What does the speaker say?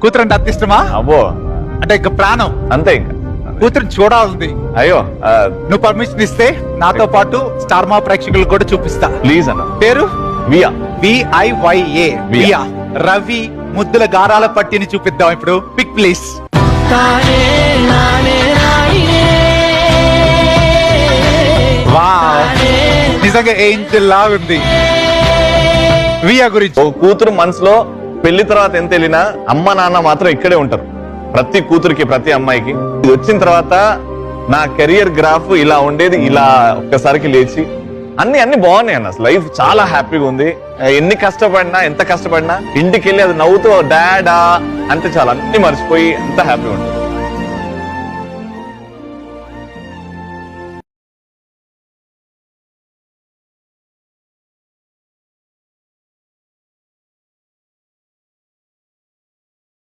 కూతురు అంటే అంత ఇష్టమా? అబ్బో అంటే ఇంకా ప్రాణం, అంతే ఇంకా కూతురు చూడాలి. అయ్యో నువ్వు పర్మిషన్ ఇస్తే నాతో పాటు స్టార్ మా ప్రేక్షకులకు కూడా చూపిస్తా. ప్లీజ్ అన్న. పేరు వియా. VIYA via. రవి ముద్దుల గారాల పట్టిని చూపిద్దాం ఇప్పుడు. Pic please. నిజంగా ఏంజెల్ లా ఉంది. వియా గురించి ఓ కూతురు మనసులో పెళ్లి తర్వాత ఎంత వెళ్ళినా అమ్మ నాన్న మాత్రం ఇక్కడే ఉంటారు. ప్రతి కూతురికి ప్రతి అమ్మాయికి ఇది వచ్చిన తర్వాత నా కెరియర్ గ్రాఫ్ ఇలా ఉండేది, ఇలా ఒక్కసారికి లేచి అన్ని బాగున్నాయి అన్న. లైఫ్ చాలా హ్యాపీగా ఉంది. ఎన్ని కష్టపడినా ఎంత కష్టపడినా ఇంటికి వెళ్ళి అది నవ్వుతూ డాడా అంటే చాలా అన్ని మర్చిపోయి ఎంత హ్యాపీగా ఉంటుంది.